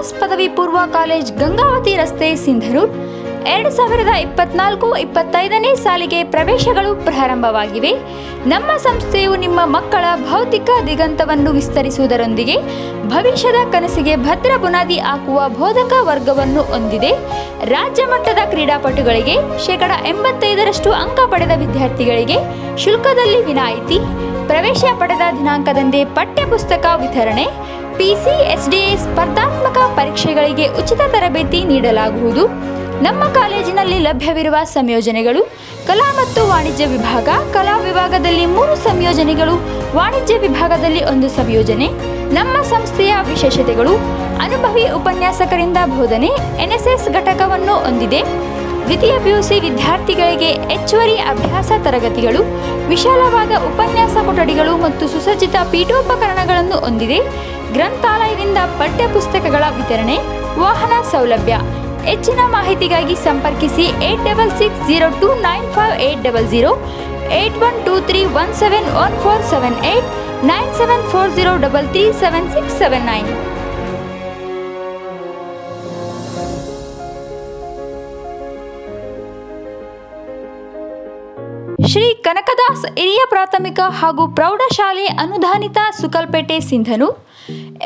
ಕನಕದಾಸ್ ಪದವಿ ಪೂರ್ವ ಕಾಲೇಜ್ ಗಂಗಾವತಿ ರಸ್ತೆ ಸಿಂಧನೂರು 2024-25ನೇ ಸಾಲಿಗೆ ಪ್ರವೇಶಗಳು ಪ್ರಾರಂಭವಾಗಿವೆ. ನಮ್ಮ ಸಂಸ್ಥೆಯು ನಿಮ್ಮ ಮಕ್ಕಳ ಭೌತಿಕ ದಿಗಂತವನ್ನು ವಿಸ್ತರಿಸುವುದರೊಂದಿಗೆ ಭವಿಷ್ಯದ ಕನಸಿಗೆ ಭದ್ರ ಬುನಾದಿ ಹಾಕುವ ಬೋಧಕ ವರ್ಗವನ್ನು ಹೊಂದಿದೆ. ರಾಜ್ಯ ಮಟ್ಟದ ಕ್ರೀಡಾಪಟುಗಳಿಗೆ 85% ಅಂಕ ಪಡೆದ ವಿದ್ಯಾರ್ಥಿಗಳಿಗೆ ಶುಲ್ಕದಲ್ಲಿ ವಿನಾಯಿತಿ, ಪ್ರವೇಶ ಪಡೆದ ದಿನಾಂಕದಂದೇ ಪಠ್ಯಪುಸ್ತಕ ವಿತರಣೆ, PCSDA ಸ್ಪರ್ಧಾತ್ಮಕ ಪರೀಕ್ಷೆಗಳಿಗೆ ಉಚಿತ ತರಬೇತಿ ನೀಡಲಾಗುವುದು. ನಮ್ಮ ಕಾಲೇಜಿನಲ್ಲಿ ಲಭ್ಯವಿರುವ ಸಂಯೋಜನೆಗಳು: ಕಲಾ ಮತ್ತು ವಾಣಿಜ್ಯ ವಿಭಾಗ, ಕಲಾ ವಿಭಾಗದಲ್ಲಿ 3 ಸಂಯೋಜನೆಗಳು, ವಾಣಿಜ್ಯ ವಿಭಾಗದಲ್ಲಿ 1 ಸಂಯೋಜನೆ. ನಮ್ಮ ಸಂಸ್ಥೆಯ ವಿಶೇಷತೆಗಳು: ಅನುಭವಿ ಉಪನ್ಯಾಸಕರಿಂದ ಬೋಧನೆ, NSS ಘಟಕವನ್ನು ಹೊಂದಿದೆ. ದ್ವಿತೀಯ PUC ವಿದ್ಯಾರ್ಥಿಗಳಿಗೆ ಹೆಚ್ಚುವರಿ ಅಭ್ಯಾಸ ತರಗತಿಗಳು, ವಿಶಾಲವಾದ ಉಪನ್ಯಾಸ ಕೊಠಡಿಗಳು ಮತ್ತು ಸುಸಜ್ಜಿತ ಪೀಠೋಪಕರಣಗಳನ್ನು ಹೊಂದಿದೆ. ಗ್ರಂಥಾಲಯದಿಂದ ಪಠ್ಯಪುಸ್ತಕಗಳ ವಿತರಣೆ, ವಾಹನ ಸೌಲಭ್ಯ. ಹೆಚ್ಚಿನ ಮಾಹಿತಿಗಾಗಿ ಸಂಪರ್ಕಿಸಿ 8660295800, 8123171478, 9740337679. ಶ್ರೀ ಕನಕದಾಸ್ ಹಿರಿಯ ಪ್ರಾಥಮಿಕ ಹಾಗೂ ಪ್ರೌಢಶಾಲೆ ಅನುದಾನಿತ ಸುಕಲ್ಪೇಟೆ ಸಿಂಧನೂರು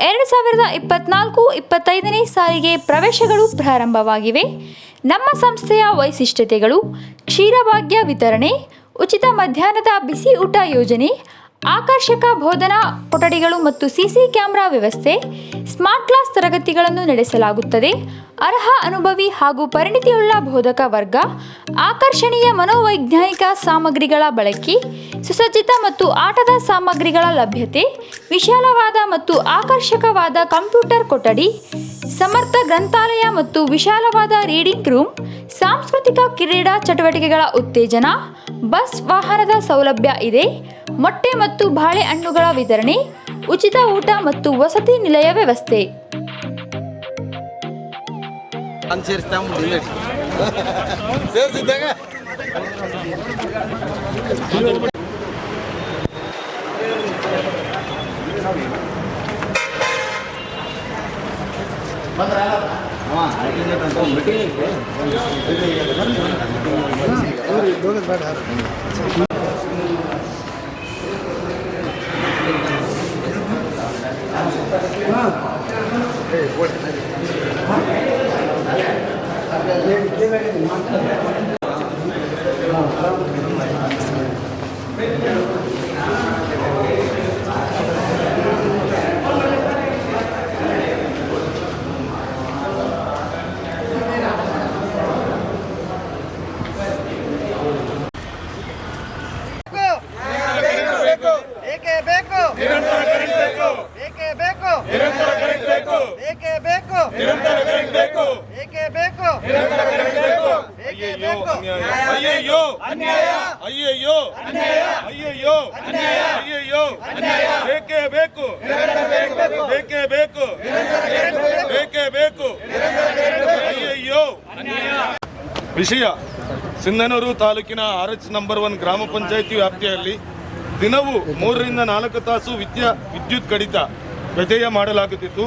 2024-25ನೇ ಸಾಲಿಗೆ ಪ್ರವೇಶಗಳು ಪ್ರಾರಂಭವಾಗಿವೆ. ನಮ್ಮ ಸಂಸ್ಥೆಯ ವೈಶಿಷ್ಟ್ಯತೆಗಳು: ಕ್ಷೀರಭಾಗ್ಯ ವಿತರಣೆ, ಉಚಿತ ಮಧ್ಯಾಹ್ನದ ಬಿಸಿ ಊಟ ಯೋಜನೆ, ಆಕರ್ಷಕ ಬೋಧನಾ ಕೊಠಡಿಗಳು ಮತ್ತು CC ಕ್ಯಾಮೆರಾ ವ್ಯವಸ್ಥೆ. ಸ್ಮಾರ್ಟ್ ಕ್ಲಾಸ್ ತರಗತಿಗಳನ್ನು ನಡೆಸಲಾಗುತ್ತದೆ. ಅರ್ಹ ಅನುಭವಿ ಹಾಗೂ ಪರಿಣಿತಿಯುಳ್ಳ ಬೋಧಕ ವರ್ಗ, ಆಕರ್ಷಣೀಯ ಮನೋವೈಜ್ಞಾನಿಕ ಸಾಮಗ್ರಿಗಳ ಬಳಕೆ, ಸುಸಜ್ಜಿತ ಮತ್ತು ಆಟದ ಸಾಮಗ್ರಿಗಳ ಲಭ್ಯತೆ, ವಿಶಾಲವಾದ ಮತ್ತು ಆಕರ್ಷಕವಾದ ಕಂಪ್ಯೂಟರ್ ಕೊಠಡಿ, ಸಮರ್ಥ ಗ್ರಂಥಾಲಯ ಮತ್ತು ವಿಶಾಲವಾದ ರೀಡಿಂಗ್ ರೂಮ್, ಸಾಂಸ್ಕೃತಿಕ ಕ್ರೀಡಾ ಚಟುವಟಿಕೆಗಳ ಉತ್ತೇಜನ, ಬಸ್ ವಾಹನದ ಸೌಲಭ್ಯ ಇದೆ. ಮೊಟ್ಟೆ ಮತ್ತು ಬಾಳೆಹಣ್ಣುಗಳ ವಿತರಣೆ, ಉಚಿತ ಊಟ ಮತ್ತು ವಸತಿ ನಿಲಯ ವ್ಯವಸ್ಥೆ. ವಿಷಯ: ಸಿಂಧನೂರು ತಾಲೂಕಿನ RH ನಂಬರ್ 1 ಗ್ರಾಮ ಪಂಚಾಯಿತಿ ವ್ಯಾಪ್ತಿಯಲ್ಲಿ ದಿನವೂ 3 ರಿಂದ 4 ತಾಸು ವಿದ್ಯುತ್ ಕಡಿತ ವ್ಯತ್ಯಯ ಮಾಡಲಾಗುತ್ತಿದ್ದು,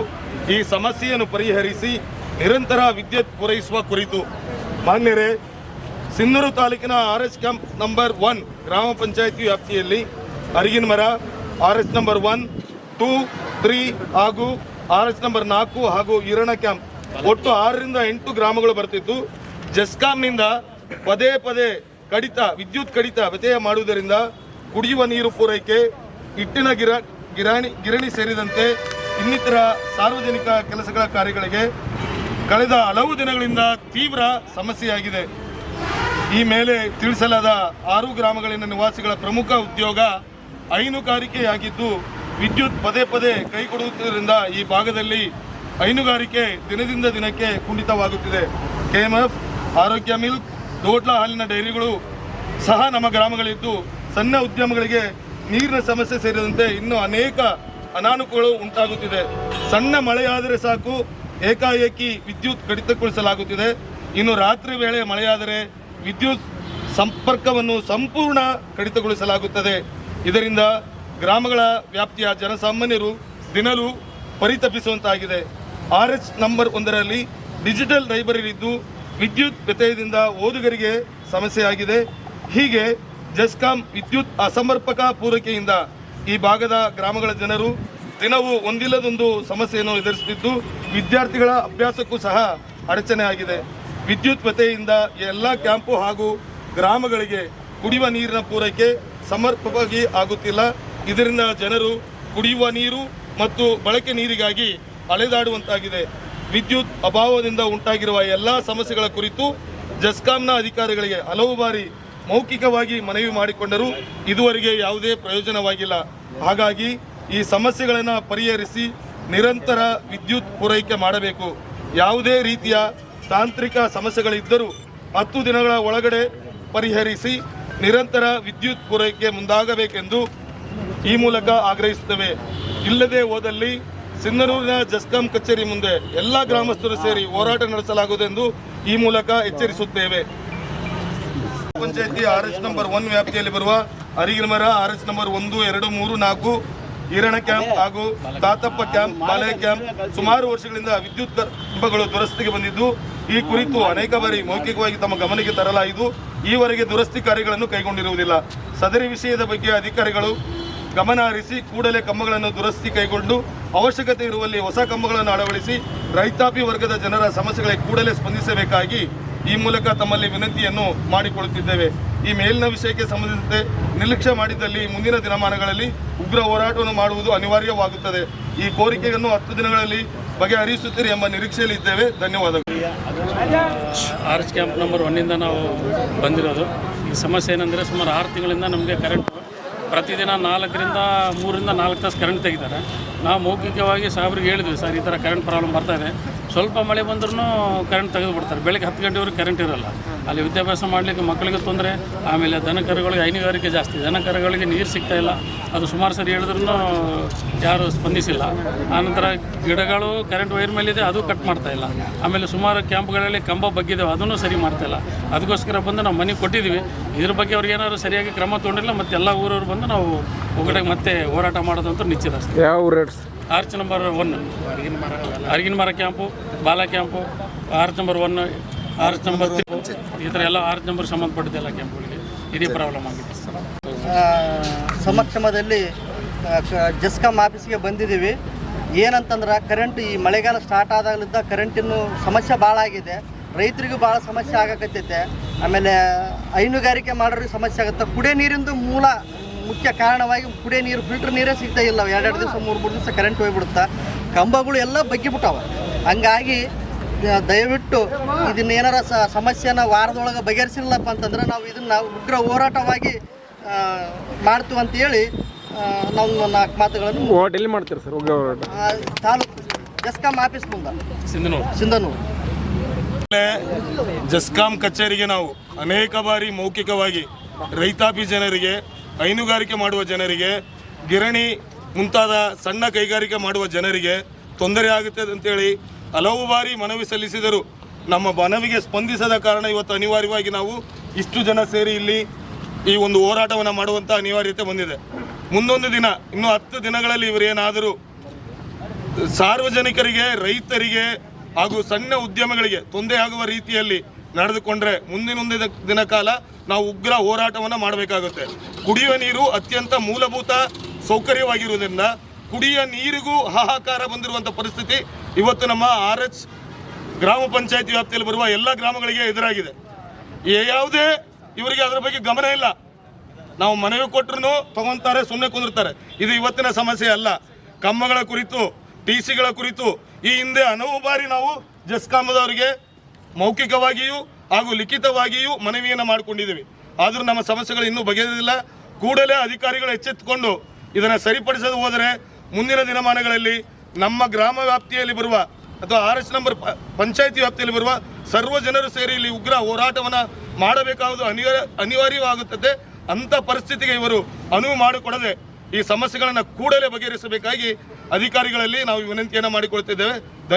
ಈ ಸಮಸ್ಯೆಯನ್ನು ಪರಿಹರಿಸಿ ನಿರಂತರ ವಿದ್ಯುತ್ ಪೂರೈಸುವ ಕುರಿತು ಮಾನ್ಯರೇ, ಸಿಂಧನೂರು ತಾಲೂಕಿನ RH ಕ್ಯಾಂಪ್ ನಂಬರ್ 1 ಗ್ರಾಮ ಪಂಚಾಯಿತಿ ವ್ಯಾಪ್ತಿಯಲ್ಲಿ ಅರಿಗಿನಮರ, RH ನಂಬರ್ 1, 2, 3 ಹಾಗೂ RH ನಂಬರ್ 4 ಹಾಗೂ ಈರಣ ಕ್ಯಾಂಪ್ ಒಟ್ಟು 6 ರಿಂದ 8 ಗ್ರಾಮಗಳು ಬರ್ತಿದ್ದು, ಜೆಸ್ಕಾಂನಿಂದ ಪದೇ ವಿದ್ಯುತ್ ಕಡಿತ ವ್ಯತ್ಯಯ ಮಾಡುವುದರಿಂದ ಕುಡಿಯುವ ನೀರು ಪೂರೈಕೆ, ಹಿಟ್ಟಿನ ಗಿರಣಿ ಸೇರಿದಂತೆ ಇನ್ನಿತರ ಸಾರ್ವಜನಿಕ ಕೆಲಸಗಳ ಕಾರ್ಯಗಳಿಗೆ ಕಳೆದ ಹಲವು ದಿನಗಳಿಂದ ತೀವ್ರ ಸಮಸ್ಯೆಯಾಗಿದೆ. ಈ ಮೇಲೆ ತಿಳಿಸಲಾದ 6 ಗ್ರಾಮಗಳಿನ ನಿವಾಸಿಗಳ ಪ್ರಮುಖ ಉದ್ಯೋಗ ಹೈನುಗಾರಿಕೆಯಾಗಿದ್ದು, ವಿದ್ಯುತ್ ಪದೇ ಕೈಕೊಡುವುದರಿಂದ ಈ ಭಾಗದಲ್ಲಿ ಹೈನುಗಾರಿಕೆ ದಿನದಿಂದ ದಿನಕ್ಕೆ ಕುಂಠಿತವಾಗುತ್ತಿದೆ. KMF, ಆರೋಗ್ಯ ಮಿಲ್ಕ್, ದೋಡ್ಲ ಹಾಲಿನ ಡೈರಿಗಳು ಸಹ ನಮ್ಮ ಗ್ರಾಮಗಳಿದ್ದು, ಸಣ್ಣ ಉದ್ಯಮಗಳಿಗೆ ನೀರಿನ ಸಮಸ್ಯೆ ಸೇರಿದಂತೆ ಇನ್ನೂ ಅನೇಕ ಅನಾನುಕೂಲಗಳು ಉಂಟಾಗುತ್ತಿದೆ. ಸಣ್ಣ ಮಳೆಯಾದರೆ ಸಾಕು ಏಕಾಏಕಿ ವಿದ್ಯುತ್ ಕಡಿತಗೊಳಿಸಲಾಗುತ್ತಿದೆ. ಇನ್ನು ರಾತ್ರಿ ವೇಳೆ ಮಳೆಯಾದರೆ ವಿದ್ಯುತ್ ಸಂಪರ್ಕವನ್ನು ಸಂಪೂರ್ಣ ಕಡಿತಗೊಳಿಸಲಾಗುತ್ತದೆ. ಇದರಿಂದ ಗ್ರಾಮಗಳ ವ್ಯಾಪ್ತಿಯ ಜನಸಾಮಾನ್ಯರು ದಿನಲೂ ಪರಿತಪಿಸುವಂತಾಗಿದೆ. RH ನಂಬರ್ 1ರಲ್ಲಿ ಡಿಜಿಟಲ್ ಲೈಬ್ರರಿ ಇದ್ದು ವಿದ್ಯುತ್ ವ್ಯತ್ಯಯದಿಂದ ಓದುಗರಿಗೆ ಸಮಸ್ಯೆಯಾಗಿದೆ. ಹೀಗೆ ಜೆಸ್ಕಾಂ ವಿದ್ಯುತ್ ಅಸಮರ್ಪಕ ಪೂರೈಕೆಯಿಂದ ಈ ಭಾಗದ ಗ್ರಾಮಗಳ ಜನರು ದಿನವೂ ಒಂದಿಲ್ಲದೊಂದು ಸಮಸ್ಯೆಯನ್ನು ಎದುರಿಸುತ್ತಿದ್ದು ವಿದ್ಯಾರ್ಥಿಗಳ ಅಭ್ಯಾಸಕ್ಕೂ ಸಹ ಅಡಚಣೆ ಆಗಿದೆ. ವಿದ್ಯುತ್ ವ್ಯತ್ಯಯದಿಂದ ಎಲ್ಲ ಕ್ಯಾಂಪು ಹಾಗೂ ಗ್ರಾಮಗಳಿಗೆ ಕುಡಿಯುವ ನೀರಿನ ಪೂರೈಕೆ ಸಮರ್ಪಕವಾಗಿ ಆಗುತ್ತಿಲ್ಲ. ಇದರಿಂದ ಜನರು ಕುಡಿಯುವ ನೀರು ಮತ್ತು ಬಳಕೆ ನೀರಿಗಾಗಿ ಅಲೆದಾಡುವಂತಾಗಿದೆ. ವಿದ್ಯುತ್ ಅಭಾವದಿಂದ ಉಂಟಾಗಿರುವ ಎಲ್ಲ ಸಮಸ್ಯೆಗಳ ಕುರಿತು ಜೆಸ್ಕಾಂನ ಅಧಿಕಾರಿಗಳಿಗೆ ಹಲವು ಬಾರಿ ಮೌಖಿಕವಾಗಿ ಮನವಿ ಮಾಡಿಕೊಂಡರೂ ಇದುವರೆಗೆ ಯಾವುದೇ ಪ್ರಯೋಜನವಾಗಿಲ್ಲ. ಹಾಗಾಗಿ ಈ ಸಮಸ್ಯೆಗಳನ್ನು ಪರಿಹರಿಸಿ ನಿರಂತರ ವಿದ್ಯುತ್ ಪೂರೈಕೆ ಮಾಡಬೇಕು. ಯಾವುದೇ ರೀತಿಯ ತಾಂತ್ರಿಕ ಸಮಸ್ಯೆಗಳಿದ್ದರೂ 10 ದಿನಗಳ ಒಳಗಡೆ ಪರಿಹರಿಸಿ ನಿರಂತರ ವಿದ್ಯುತ್ ಪೂರೈಕೆ ಮುಂದಾಗಬೇಕೆಂದು ಈ ಮೂಲಕ ಆಗ್ರಹಿಸುತ್ತೇವೆ. ಇಲ್ಲದೆ ಹೋದಲ್ಲಿ ಸಿಂಧನೂರಿನ ಜೆಸ್ಕಾಂ ಕಚೇರಿ ಮುಂದೆ ಎಲ್ಲ ಗ್ರಾಮಸ್ಥರು ಸೇರಿ ಹೋರಾಟ ನಡೆಸಲಾಗುವುದೆಂದು ಈ ಮೂಲಕ ಎಚ್ಚರಿಸುತ್ತೇವೆ. ಪಂಚಾಯತಿ RH ನಂಬರ್ 1 ವ್ಯಾಪ್ತಿಯಲ್ಲಿ ಬರುವ ಅರಿಗಿನಮರ, RH ನಂಬರ್ 1, 2, 3, 4 ಈರಣ ಕ್ಯಾಂಪ್ ಹಾಗೂ ತಾತಪ್ಪ ಕ್ಯಾಂಪ್, ಬಾಲಯ ಕ್ಯಾಂಪ್ ಸುಮಾರು ವರ್ಷಗಳಿಂದ ವಿದ್ಯುತ್ ಕಂಬಗಳು ದುರಸ್ತಿಗೆ ಬಂದಿದ್ದು ಈ ಕುರಿತು ಅನೇಕ ಬಾರಿ ಮೌಖಿಕವಾಗಿ ತಮ್ಮ ಗಮನಕ್ಕೆ ತರಲಾಯಿತು. ಈವರೆಗೆ ದುರಸ್ತಿ ಕಾರ್ಯಗಳನ್ನು ಕೈಗೊಂಡಿರುವುದಿಲ್ಲ. ಸದರಿ ವಿಷಯದ ಬಗ್ಗೆ ಅಧಿಕಾರಿಗಳು ಗಮನ ಹರಿಸಿ ಕೂಡಲೇ ಕಂಬಗಳನ್ನು ದುರಸ್ತಿ ಕೈಗೊಂಡು ಅವಶ್ಯಕತೆ ಇರುವಲ್ಲಿ ಹೊಸ ಕಂಬಗಳನ್ನು ಅಳವಡಿಸಿ ರೈತಾಪಿ ವರ್ಗದ ಜನರ ಸಮಸ್ಯೆಗಳಿಗೆ ಕೂಡಲೇ ಸ್ಪಂದಿಸಬೇಕಾಗಿ ಈ ಮೂಲಕ ತಮ್ಮಲ್ಲಿ ವಿನಂತಿಯನ್ನು ಮಾಡಿಕೊಳ್ಳುತ್ತಿದ್ದೇವೆ. ಈ ಮೇಲಿನ ವಿಷಯಕ್ಕೆ ಸಂಬಂಧಿಸಿದಂತೆ ನಿರ್ಲಕ್ಷ್ಯ ಮಾಡಿದ್ದಲ್ಲಿ ಮುಂದಿನ ದಿನಮಾನಗಳಲ್ಲಿ ಉಗ್ರ ಹೋರಾಟವನ್ನು ಮಾಡುವುದು ಅನಿವಾರ್ಯವಾಗುತ್ತದೆ. ಈ ಕೋರಿಕೆಯನ್ನು 10 ದಿನಗಳಲ್ಲಿ ಬಗೆಹರಿಸುತ್ತೀರಿ ಎಂಬ ನಿರೀಕ್ಷೆಯಲ್ಲಿ ಇದ್ದೇವೆ. ಧನ್ಯವಾದಗಳು. RH ಕ್ಯಾಂಪ್ ನಂಬರ್ 1 ನಾವು ಬಂದಿರೋದು. ಈ ಸಮಸ್ಯೆ ಏನಂದರೆ ಸುಮಾರು 6 ತಿಂಗಳಿಂದ ನಮಗೆ ಕರೆಂಟ್ ಪ್ರತಿದಿನ 3 ರಿಂದ 4 ತಾಸು ಕರೆಂಟ್ ತೆಗಿತಾರೆ. ನಾವು ಮೌಖಿಕವಾಗಿ ಸಾಹೇಬ್ರಿಗೆ ಹೇಳಿದ್ವಿ, ಸರ್ ಈ ಥರ ಕರೆಂಟ್ ಪ್ರಾಬ್ಲಮ್ ಬರ್ತಾಯಿದೆ, ಸ್ವಲ್ಪ ಮಳೆ ಬಂದ್ರೂ ಕರೆಂಟ್ ತೆಗೆದು ಬಿಡ್ತಾರೆ. ಬೆಳಗ್ಗೆ 10 ಗಂಟೆವರೆಗೆ ಕರೆಂಟ್ ಇರೋಲ್ಲ. ಅಲ್ಲಿ ವಿದ್ಯಾಭ್ಯಾಸ ಮಾಡಲಿಕ್ಕೆ ಮಕ್ಕಳಿಗೆ ತೊಂದರೆ. ಆಮೇಲೆ ದನ ಕರುಗಳಿಗೆ ಹೈನುಗಾರಿಕೆ ಜಾಸ್ತಿ, ದನ ಕರುಗಳಿಗೆ ನೀರು ಸಿಗ್ತಾ ಇಲ್ಲ. ಅದು ಸುಮಾರು ಸರಿ ಹೇಳಿದ್ರೂ ಯಾರೂ ಸ್ಪಂದಿಸಿಲ್ಲ. ಆನಂತರ ಗಿಡಗಳು ಕರೆಂಟ್ ವೈರ್ ಮೇಲಿದೆ, ಅದು ಕಟ್ ಮಾಡ್ತಾ ಇಲ್ಲ. ಆಮೇಲೆ ಸುಮಾರು ಕ್ಯಾಂಪ್ಗಳಲ್ಲಿ ಕಂಬ ಬಗ್ಗಿದ್ದಾವೆ, ಅದನ್ನು ಸರಿ ಮಾಡ್ತಾ ಇಲ್ಲ. ಅದಕ್ಕೋಸ್ಕರ ಬಂದು ನಾವು ಮನೆ ಕೊಟ್ಟಿದ್ದೀವಿ. ಇದ್ರ ಬಗ್ಗೆ ಅವ್ರಿಗೆ ಏನಾದ್ರು ಸರಿಯಾಗಿ ಕ್ರಮ ತೊಗೊಂಡಿಲ್ಲ. ಮತ್ತು ಎಲ್ಲ ಊರವ್ರು ಬಂದು ನಾವು ಒಗ್ಗಡೆಗೆ ಮತ್ತೆ ಹೋರಾಟ ಮಾಡೋದಂತೂ ನಿಶ್ಚಿತ. ಯಾವ ಊರು? RH ನಂಬರ್ 1 ಅರಿಗಿನಮರ ಕ್ಯಾಂಪು, ಬಾಲ camp, RH number 1, RH number 3 ಈ ಥರ ಎಲ್ಲ RH ನಂಬರ್ ಸಂಬಂಧಪಟ್ಟಿದ್ದ ಎಲ್ಲ ಕ್ಯಾಂಪ್ಗಳಿಗೆ ಇದೇ ಪ್ರಾಬ್ಲಮ್ ಆಗಿದೆ. ಸಮಕ್ಷಮದಲ್ಲಿ ಜೆಸ್ಕಾಂ ಆಫೀಸ್ಗೆ ಬಂದಿದ್ದೀವಿ. ಏನಂತಂದ್ರೆ ಕರೆಂಟ್ ಈ ಮಳೆಗಾಲ ಸ್ಟಾರ್ಟ್ ಆದಾಗಲಿದ್ದ ಕರೆಂಟಿನ ಸಮಸ್ಯೆ ಭಾಳ ಆಗಿದೆ. ರೈತರಿಗೂ ಭಾಳ ಸಮಸ್ಯೆ ಆಗಕತ್ತೈತೆ. ಆಮೇಲೆ ಹೈನುಗಾರಿಕೆ ಮಾಡೋರಿಗೆ ಸಮಸ್ಯೆ ಆಗುತ್ತೆ. ಕುಡಿಯೋ ನೀರಿಂದು ಮುಖ್ಯ ಕಾರಣವಾಗಿ ಕುಡಿಯೋ ನೀರು ಫಿಲ್ಟರ್ ನೀರೇ ಸಿಗ್ತಾ ಇಲ್ಲ. 2 ದಿವಸ 3 ದಿವಸ ಕರೆಂಟ್ ಹೋಗ್ಬಿಡುತ್ತೆ. ಕಂಬಗಳು ಎಲ್ಲ ಬಗ್ಗಿಬಿಟ್ಟಾವ. ಹಂಗಾಗಿ ದಯವಿಟ್ಟು ಇದನ್ನ ಏನಾರ ಸಮಸ್ಯೆನ ವಾರದೊಳಗೆ ಬಗೆಹರಿಸಿಲ್ಲಪ್ಪ ಅಂತಂದ್ರೆ ನಾವು ಇದನ್ನು ಉಗ್ರ ಹೋರಾಟವಾಗಿ ಮಾಡ್ತೀವಿ ಅಂತೇಳಿ ನಾವು 4 ಮಾತುಗಳನ್ನು ಎಲ್ಲಿ ಮಾಡ್ತೀರಿ ಸರ್? ತಾಲೂಕು ಜೆಸ್ಕಾಂ ಆಫೀಸ್ ಮುಂದೆ ಸಿಂಧನೂರು ಜೆಸ್ಕಾಂ ಕಚೇರಿಗೆ ನಾವು ಅನೇಕ ಬಾರಿ ಮೌಖಿಕವಾಗಿ ರೈತಾಪಿ ಜನರಿಗೆ, ಹೈನುಗಾರಿಕೆ ಮಾಡುವ ಜನರಿಗೆ, ಗಿರಣಿ ಮುಂತಾದ ಸಣ್ಣ ಕೈಗಾರಿಕೆ ಮಾಡುವ ಜನರಿಗೆ ತೊಂದರೆ ಆಗುತ್ತದೆ ಅಂತೇಳಿ ಹಲವು ಬಾರಿ ಮನವಿ ಸಲ್ಲಿಸಿದರು. ನಮ್ಮ ಮನವಿಗೆ ಸ್ಪಂದಿಸದ ಕಾರಣ ಇವತ್ತು ಅನಿವಾರ್ಯವಾಗಿ ನಾವು ಇಷ್ಟು ಜನ ಸೇರಿ ಇಲ್ಲಿ ಈ ಒಂದು ಹೋರಾಟವನ್ನು ಮಾಡುವಂಥ ಅನಿವಾರ್ಯತೆ ಬಂದಿದೆ. ಮುಂದೊಂದು ದಿನ, ಇನ್ನು 10 ದಿನಗಳಲ್ಲಿ ಇವರೇನಾದರೂ ಸಾರ್ವಜನಿಕರಿಗೆ, ರೈತರಿಗೆ ಹಾಗೂ ಸಣ್ಣ ಉದ್ಯಮಗಳಿಗೆ ತೊಂದರೆ ಆಗುವ ರೀತಿಯಲ್ಲಿ ನಡೆದುಕೊಂಡ್ರೆ ಮುಂದಿನೊಂದು ದಿನ ಕಾಲ ನಾವು ಉಗ್ರ ಹೋರಾಟವನ್ನು ಮಾಡಬೇಕಾಗುತ್ತೆ. ಕುಡಿಯುವ ನೀರು ಅತ್ಯಂತ ಮೂಲಭೂತ ಸೌಕರ್ಯವಾಗಿರುವುದರಿಂದ ಕುಡಿಯ ನೀರಿಗೂ ಹಾಹಾಕಾರ ಬಂದಿರುವಂಥ ಪರಿಸ್ಥಿತಿ ಇವತ್ತು ನಮ್ಮ RH ಗ್ರಾಮ ಪಂಚಾಯತಿ ವ್ಯಾಪ್ತಿಯಲ್ಲಿ ಬರುವ ಎಲ್ಲ ಗ್ರಾಮಗಳಿಗೆ ಎದುರಾಗಿದೆ. ಯಾವುದೇ ಇವರಿಗೆ ಅದರ ಬಗ್ಗೆ ಗಮನ ಇಲ್ಲ. ನಾವು ಮನವಿ ಕೊಟ್ಟರು ತಗೊಂತಾರೆ, ಸುಮ್ಮನೆ ಕುಂದಿರ್ತಾರೆ. ಇದು ಇವತ್ತಿನ ಸಮಸ್ಯೆ ಅಲ್ಲ. ಕಂಬಗಳ ಕುರಿತು, TCಗಳ ಕುರಿತು ಈ ಹಿಂದೆ ಹಲವು ಬಾರಿ ನಾವು ಜೆಸ್ಕಾಂದವರಿಗೆ ಮೌಖಿಕವಾಗಿಯೂ ಹಾಗೂ ಲಿಖಿತವಾಗಿಯೂ ಮನವಿಯನ್ನು ಮಾಡಿಕೊಂಡಿದ್ದೀವಿ. ಆದರೂ ನಮ್ಮ ಸಮಸ್ಯೆಗಳು ಇನ್ನೂ ಬಗೆಹರಿದಿಲ್ಲ. ಕೂಡಲೇ ಅಧಿಕಾರಿಗಳು ಎಚ್ಚೆತ್ತುಕೊಂಡು ಇದನ್ನು ಸರಿಪಡಿಸದೆ ಹೋದರೆ ಮುಂದಿನ ದಿನಮಾನಗಳಲ್ಲಿ ನಮ್ಮ ಗ್ರಾಮ ವ್ಯಾಪ್ತಿಯಲ್ಲಿ ಬರುವ ಅಥವಾ RH ನಂಬರ್ ಪಂಚಾಯತಿ ವ್ಯಾಪ್ತಿಯಲ್ಲಿ ಬರುವ ಸರ್ವ ಜನರು ಸೇರಿ ಇಲ್ಲಿ ಉಗ್ರ ಹೋರಾಟವನ್ನು ಮಾಡಬೇಕಾಗುವುದು ಅನಿವಾರ್ಯವಾಗುತ್ತದೆ. ಅಂಥ ಪರಿಸ್ಥಿತಿಗೆ ಇವರು ಅನುವು ಮಾಡಿಕೊಡದೆ ಈ ಸಮಸ್ಯೆಗಳನ್ನು ಕೂಡಲೇ ಬಗೆಹರಿಸಬೇಕಾಗಿ ಅಧಿಕಾರಿಗಳಲ್ಲಿ ನಾವು ವಿನಂತಿಯನ್ನು ಮಾಡಿಕೊಳ್ತಿದ್ದೇವೆ.